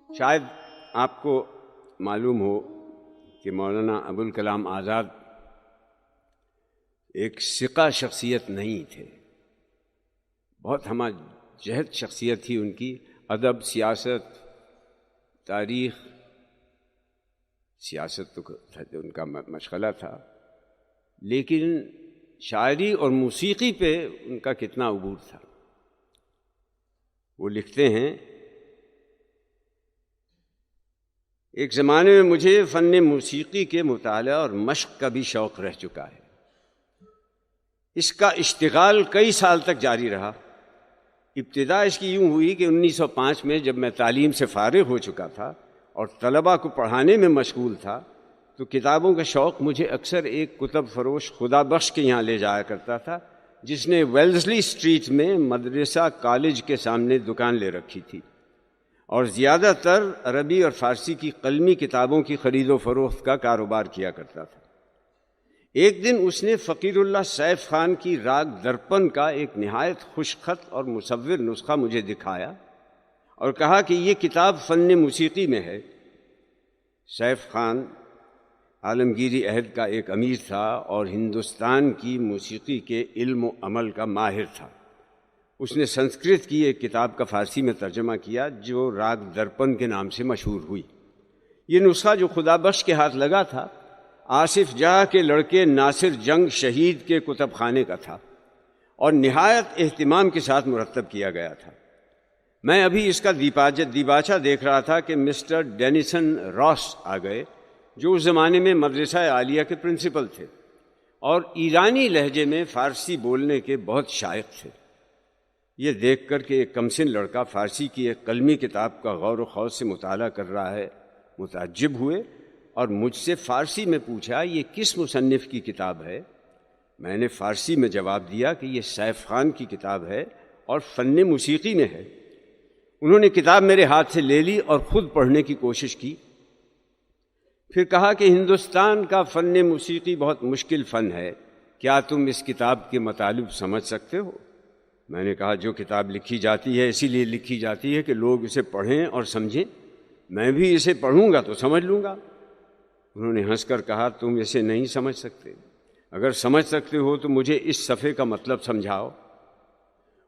شاید آپ کو معلوم ہو کہ مولانا ابوالکلام آزاد ایک ثقہ شخصیت نہیں تھے، بہت ہمہ جہت شخصیت تھی ان کی۔ ادب، سیاست، تاریخ، سیاست تو ان کا مشغلہ تھا، لیکن شاعری اور موسیقی پہ ان کا کتنا عبور تھا۔ وہ لکھتے ہیں، ایک زمانے میں مجھے فن موسیقی کے مطالعہ اور مشق کا بھی شوق رہ چکا ہے۔ اس کا اشتغال کئی سال تک جاری رہا۔ ابتدا اس کی یوں ہوئی کہ 1905 میں جب میں تعلیم سے فارغ ہو چکا تھا اور طلباء کو پڑھانے میں مشغول تھا، تو کتابوں کا شوق مجھے اکثر ایک کتب فروش خدا بخش کے یہاں لے جایا کرتا تھا، جس نے ویلزلی اسٹریٹ میں مدرسہ کالج کے سامنے دکان لے رکھی تھی، اور زیادہ تر عربی اور فارسی کی قلمی کتابوں کی خرید و فروخت کا کاروبار کیا کرتا تھا۔ ایک دن اس نے فقیر اللہ سیف خان کی راگ درپن کا ایک نہایت خوش خط اور مصور نسخہ مجھے دکھایا اور کہا کہ یہ کتاب فن موسیقی میں ہے۔ سیف خان عالمگیری عہد کا ایک امیر تھا اور ہندوستان کی موسیقی کے علم و عمل کا ماہر تھا۔ اس نے سنسکرت کی ایک کتاب کا فارسی میں ترجمہ کیا جو راگ درپن کے نام سے مشہور ہوئی۔ یہ نسخہ جو خدا بخش کے ہاتھ لگا تھا، آصف جاہ کے لڑکے ناصر جنگ شہید کے کتب خانے کا تھا اور نہایت اہتمام کے ساتھ مرتب کیا گیا تھا۔ میں ابھی اس کا دیباچہ دیکھ رہا تھا کہ مسٹر ڈینیسن راس آ گئے، جو اس زمانے میں مدرسہ عالیہ کے پرنسپل تھے اور ایرانی لہجے میں فارسی بولنے کے بہت شائق تھے۔ یہ دیکھ کر کہ ایک کمسن لڑکا فارسی کی ایک قلمی کتاب کا غور و خوض سے مطالعہ کر رہا ہے، متعجب ہوئے اور مجھ سے فارسی میں پوچھا، یہ کس مصنف کی کتاب ہے؟ میں نے فارسی میں جواب دیا کہ یہ سیف خان کی کتاب ہے اور فن موسیقی میں ہے۔ انہوں نے کتاب میرے ہاتھ سے لے لی اور خود پڑھنے کی کوشش کی، پھر کہا کہ ہندوستان کا فن موسیقی بہت مشکل فن ہے، کیا تم اس کتاب کے مطالب سمجھ سکتے ہو؟ میں نے کہا، جو کتاب لکھی جاتی ہے اسی لیے لکھی جاتی ہے کہ لوگ اسے پڑھیں اور سمجھیں، میں بھی اسے پڑھوں گا تو سمجھ لوں گا۔ انہوں نے ہنس کر کہا، تم اسے نہیں سمجھ سکتے، اگر سمجھ سکتے ہو تو مجھے اس صفحے کا مطلب سمجھاؤ۔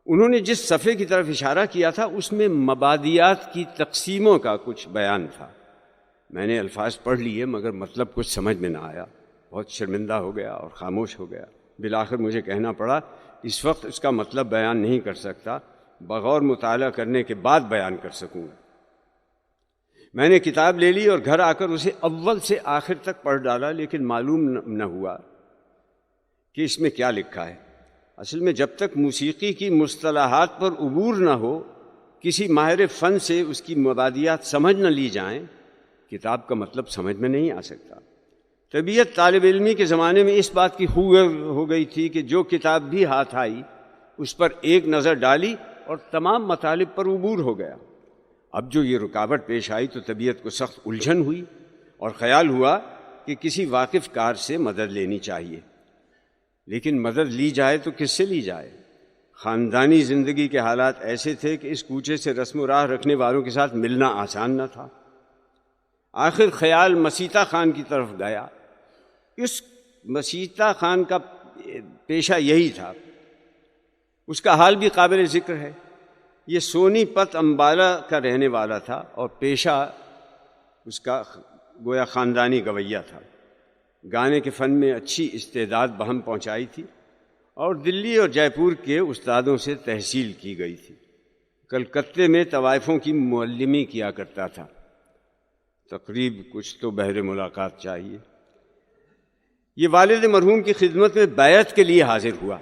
انہوں نے جس صفحے کی طرف اشارہ کیا تھا اس میں مبادیات کی تقسیموں کا کچھ بیان تھا۔ میں نے الفاظ پڑھ لیے مگر مطلب کچھ سمجھ میں نہ آیا، بہت شرمندہ ہو گیا اور خاموش ہو گیا۔ بالآخر مجھے کہنا پڑا، اس وقت اس کا مطلب بیان نہیں کر سکتا، بغور مطالعہ کرنے کے بعد بیان کر سکوں گا۔ میں نے کتاب لے لی اور گھر آ کر اسے اول سے آخر تک پڑھ ڈالا، لیکن معلوم نہ ہوا کہ اس میں کیا لکھا ہے۔ اصل میں جب تک موسیقی کی مصطلحات پر عبور نہ ہو، کسی ماہر فن سے اس کی مبادیات سمجھ نہ لی جائیں، کتاب کا مطلب سمجھ میں نہیں آ سکتا۔ طبیعت طالب علمی کے زمانے میں اس بات کی خوگر ہو گئی تھی کہ جو کتاب بھی ہاتھ آئی اس پر ایک نظر ڈالی اور تمام مطالب پر عبور ہو گیا۔ اب جو یہ رکاوٹ پیش آئی تو طبیعت کو سخت الجھن ہوئی اور خیال ہوا کہ کسی واقف کار سے مدد لینی چاہیے، لیکن مدد لی جائے تو کس سے لی جائے؟ خاندانی زندگی کے حالات ایسے تھے کہ اس کوچے سے رسم و راہ رکھنے والوں کے ساتھ ملنا آسان نہ تھا۔ آخر خیال مسیطہ خان کی طرف گیا۔ اس مسیطہ خان کا پیشہ یہی تھا، اس کا حال بھی قابل ذکر ہے۔ یہ سونی پت امبالہ کا رہنے والا تھا اور پیشہ اس کا گویا خاندانی گویہ تھا۔ گانے کے فن میں اچھی استعداد بہم پہنچائی تھی اور دلی اور جے پور کے استادوں سے تحصیل کی گئی تھی۔ کلکتے میں طوائفوں کی معلمی کیا کرتا تھا۔ تقریب کچھ تو بہر ملاقات چاہیے۔ یہ والد مرحوم کی خدمت میں بیعت کے لیے حاضر ہوا۔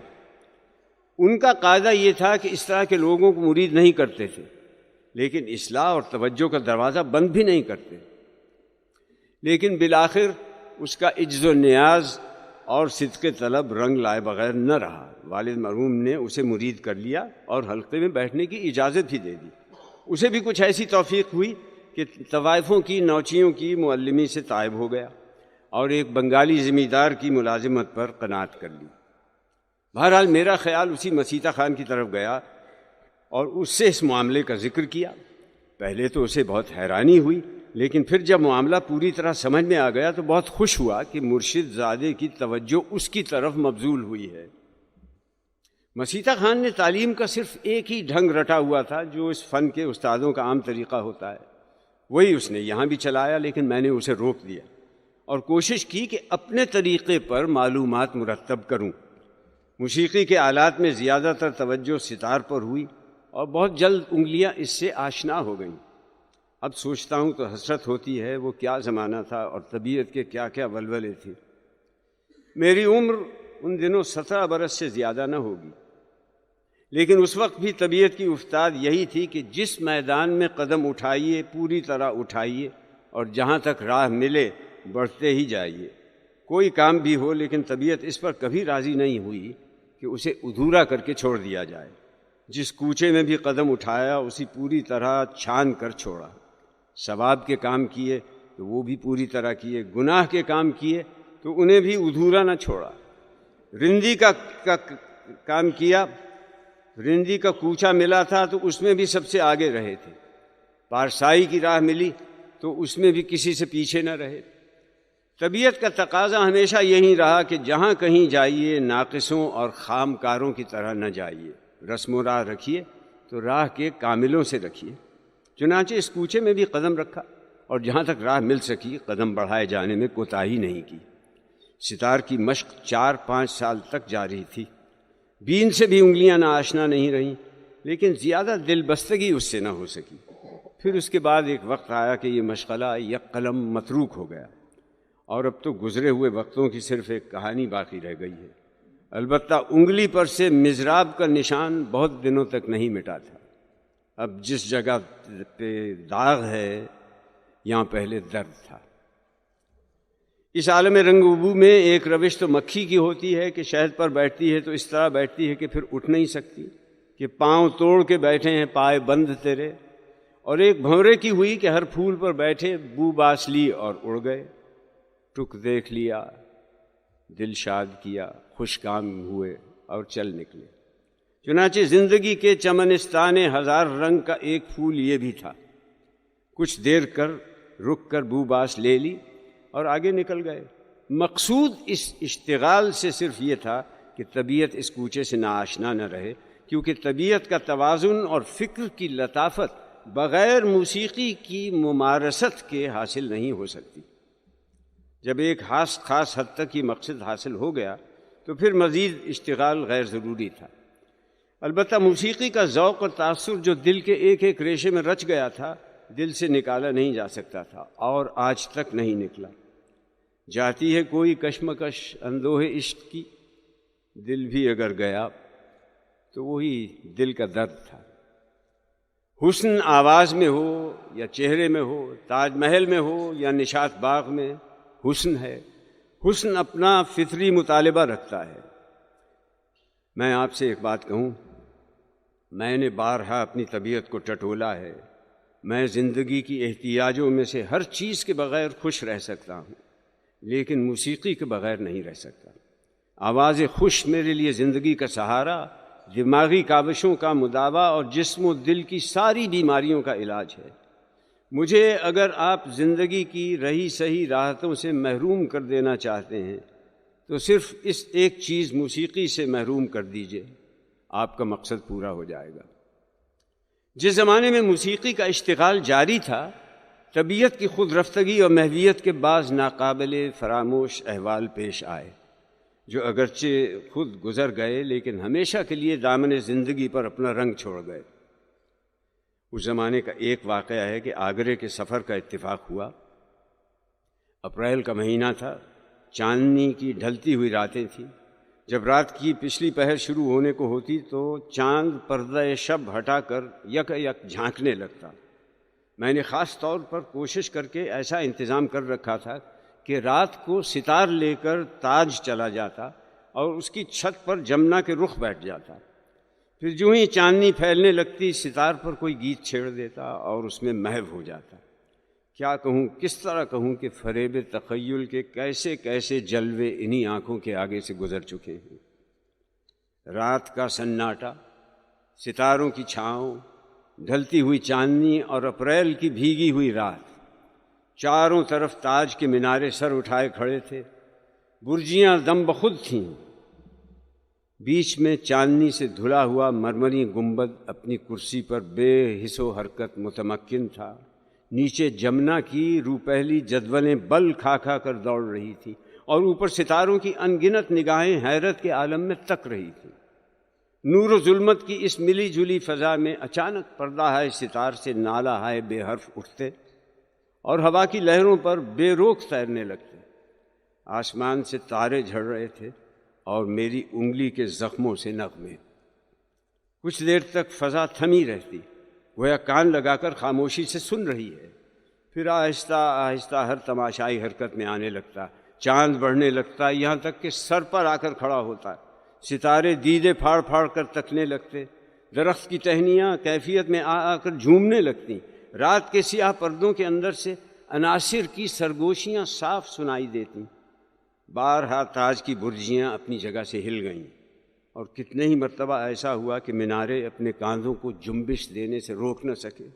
ان کا قاعدہ یہ تھا کہ اس طرح کے لوگوں کو مرید نہیں کرتے تھے، لیکن اصلاح اور توجہ کا دروازہ بند بھی نہیں کرتے۔ لیکن بالآخر اس کا عجز و نیاز اور صدق طلب رنگ لائے بغیر نہ رہا۔ والد مرحوم نے اسے مرید کر لیا اور حلقے میں بیٹھنے کی اجازت ہی دے دی۔ اسے بھی کچھ ایسی توفیق ہوئی کہ طوائفوں کی نوچیوں کی معلمی سے تائب ہو گیا اور ایک بنگالی زمیندار کی ملازمت پر قناعت کر لی۔ بہرحال میرا خیال اسی مسیطہ خان کی طرف گیا اور اس سے اس معاملے کا ذکر کیا۔ پہلے تو اسے بہت حیرانی ہوئی، لیکن پھر جب معاملہ پوری طرح سمجھ میں آ گیا تو بہت خوش ہوا کہ مرشد زادے کی توجہ اس کی طرف مبذول ہوئی ہے۔ مسیطہ خان نے تعلیم کا صرف ایک ہی ڈھنگ رٹا ہوا تھا جو اس فن کے استادوں کا عام طریقہ ہوتا ہے، وہی اس نے یہاں بھی چلایا، لیکن میں نے اسے روک دیا اور کوشش کی کہ اپنے طریقے پر معلومات مرتب کروں۔ موسیقی کے آلات میں زیادہ تر توجہ ستار پر ہوئی اور بہت جلد انگلیاں اس سے آشنا ہو گئیں۔ اب سوچتا ہوں تو حسرت ہوتی ہے وہ کیا زمانہ تھا اور طبیعت کے کیا کیا ولولے تھے۔ میری عمر ان دنوں 17 برس سے زیادہ نہ ہوگی، لیکن اس وقت بھی طبیعت کی افتاد یہی تھی کہ جس میدان میں قدم اٹھائیے پوری طرح اٹھائیے اور جہاں تک راہ ملے بڑھتے ہی جائیے۔ کوئی کام بھی ہو، لیکن طبیعت اس پر کبھی راضی نہیں ہوئی کہ اسے ادھورا کر کے چھوڑ دیا جائے۔ جس کوچے میں بھی قدم اٹھایا اسی پوری طرح چھان کر چھوڑا۔ ثواب کے کام کیے تو وہ بھی پوری طرح کیے، گناہ کے کام کیے تو انہیں بھی ادھورا نہ چھوڑا۔ رندی کا کام کیا، رندی کا کوچہ ملا تھا تو اس میں بھی سب سے آگے رہے تھے۔ پارسائی کی راہ ملی تو اس میں بھی کسی سے پیچھے نہ رہے۔ طبیعت کا تقاضا ہمیشہ یہی رہا کہ جہاں کہیں جائیے ناقصوں اور خام کاروں کی طرح نہ جائیے، رسم و راہ رکھیے تو راہ کے کاملوں سے رکھیے۔ چنانچہ اس کوچے میں بھی قدم رکھا اور جہاں تک راہ مل سکی قدم بڑھائے جانے میں کوتاہی نہیں کی۔ ستار کی مشق 4-5 سال تک جاری تھی۔ بین سے بھی انگلیاں نہ آشنا نہیں رہیں، لیکن زیادہ دل بستگی اس سے نہ ہو سکی۔ پھر اس کے بعد ایک وقت آیا کہ یہ مشغلہ یک قلم متروک ہو گیا اور اب تو گزرے ہوئے وقتوں کی صرف ایک کہانی باقی رہ گئی ہے۔ البتہ انگلی پر سے مضراب کا نشان بہت دنوں تک نہیں مٹا تھا۔ اب جس جگہ پہ داغ ہے یہاں پہلے درد تھا۔ اس عالم رنگ ابو میں ایک روش تو مکھی کی ہوتی ہے کہ شہد پر بیٹھتی ہے تو اس طرح بیٹھتی ہے کہ پھر اٹھ نہیں سکتی، کہ پاؤں توڑ کے بیٹھے ہیں پائے بند تیرے، اور ایک بھنورے کی ہوئی کہ ہر پھول پر بیٹھے بو باس لی اور اڑ گئے۔ ٹک دیکھ لیا، دل شاد کیا، خوش کام ہوئے اور چل نکلے۔ چنانچہ زندگی کے چمنستان ہزار رنگ کا ایک پھول یہ بھی تھا۔ کچھ دیر رک کر بو باس لے لی اور آگے نکل گئے۔ مقصود اس اشتغال سے صرف یہ تھا کہ طبیعت اس کوچے سے ناآشنا نہ رہے، کیونکہ طبیعت کا توازن اور فکر کی لطافت بغیر موسیقی کی ممارست کے حاصل نہیں ہو سکتی۔ جب ایک خاص حد تک یہ مقصد حاصل ہو گیا تو پھر مزید اشتغال غیر ضروری تھا۔ البتہ موسیقی کا ذوق اور تاثر جو دل کے ایک ایک ریشے میں رچ گیا تھا دل سے نکالا نہیں جا سکتا تھا، اور آج تک نہیں نکلا۔ جاتی ہے کوئی کشمکش اندوہ عشق کی، دل بھی اگر گیا تو وہی دل کا درد تھا۔ حسن آواز میں ہو یا چہرے میں ہو، تاج محل میں ہو یا نشاط باغ میں، حسن ہے۔ حسن اپنا فطری مطالبہ رکھتا ہے۔ میں آپ سے ایک بات کہوں، میں نے بارہا اپنی طبیعت کو ٹٹولا ہے۔ میں زندگی کی احتیاجوں میں سے ہر چیز کے بغیر خوش رہ سکتا ہوں، لیکن موسیقی کے بغیر نہیں رہ سکتا۔ آواز خوش میرے لیے زندگی کا سہارا، دماغی کاوشوں کا مداوا اور جسم و دل کی ساری بیماریوں کا علاج ہے۔ مجھے اگر آپ زندگی کی رہی سہی راحتوں سے محروم کر دینا چاہتے ہیں تو صرف اس ایک چیز موسیقی سے محروم کر دیجئے، آپ کا مقصد پورا ہو جائے گا۔ جس زمانے میں موسیقی کا اشتغال جاری تھا، طبیعت کی خود رفتگی اور محویت کے بعض ناقابل فراموش احوال پیش آئے، جو اگرچہ خود گزر گئے لیکن ہمیشہ کے لیے دامن زندگی پر اپنا رنگ چھوڑ گئے۔ اس زمانے کا ایک واقعہ ہے کہ آگرے کے سفر کا اتفاق ہوا۔ اپریل کا مہینہ تھا، چاندنی کی ڈھلتی ہوئی راتیں تھیں۔ جب رات کی پچھلی پہر شروع ہونے کو ہوتی تو چاند پردہ شب ہٹا کر یک جھانکنے لگتا۔ میں نے خاص طور پر کوشش کر کے ایسا انتظام کر رکھا تھا کہ رات کو ستار لے کر تاج چلا جاتا اور اس کی چھت پر جمنا کے رخ بیٹھ جاتا۔ پھر جو ہی چاندنی پھیلنے لگتی ستار پر کوئی گیت چھیڑ دیتا اور اس میں محو ہو جاتا۔ کیا کہوں، کس طرح کہوں کہ فریب تخیل کے کیسے کیسے جلوے انہی آنکھوں کے آگے سے گزر چکے ہیں۔ رات کا سناٹا، ستاروں کی چھاؤں، ڈھلتی ہوئی چاندنی اور اپریل کی بھیگی ہوئی رات، چاروں طرف تاج کے مینارے سر اٹھائے کھڑے تھے، برجیاں دم بخود تھیں، بیچ میں چاندنی سے دھلا ہوا مرمری گنبد اپنی کرسی پر بے حس و حرکت متمکن تھا، نیچے جمنا کی روپہلی جدولیں بل کھا کھا کر دوڑ رہی تھیں، اور اوپر ستاروں کی انگنت نگاہیں حیرت کے عالم میں تک رہی تھیں۔ نور و ظلمت کی اس ملی جلی فضا میں اچانک پردہ ہائے ستار سے نالہ ہائے بے حرف اٹھتے اور ہوا کی لہروں پر بے روک تیرنے لگتے۔ آسمان سے تارے جھڑ رہے تھے اور میری انگلی کے زخموں سے نغمے۔ کچھ دیر تک فضا تھمی رہتی، گویا کان لگا کر خاموشی سے سن رہی ہے، پھر آہستہ آہستہ ہر تماشائی حرکت میں آنے لگتا، چاند بڑھنے لگتا، یہاں تک کہ سر پر آ کر کھڑا ہوتا، ستارے دیدے پھاڑ پھاڑ کر تکنے لگتے، درخت کی ٹہنیاں کیفیت میں آ آ کر جھومنے لگتیں، رات کے سیاہ پردوں کے اندر سے عناصر کی سرگوشیاں صاف سنائی دیتیں۔ بارہا تاج کی برجیاں اپنی جگہ سے ہل گئیں، اور کتنے ہی مرتبہ ایسا ہوا کہ مینارے اپنے کاندھوں کو جنبش دینے سے روک نہ سکے۔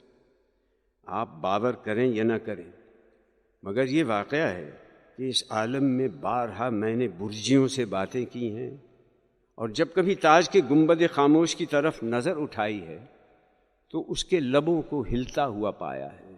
آپ باور کریں یا نہ کریں، مگر یہ واقعہ ہے کہ اس عالم میں بارہا میں نے برجیوں سے باتیں کی ہیں، اور جب کبھی تاج کے گنبد خاموش کی طرف نظر اٹھائی ہے تو اس کے لبوں کو ہلتا ہوا پایا ہے۔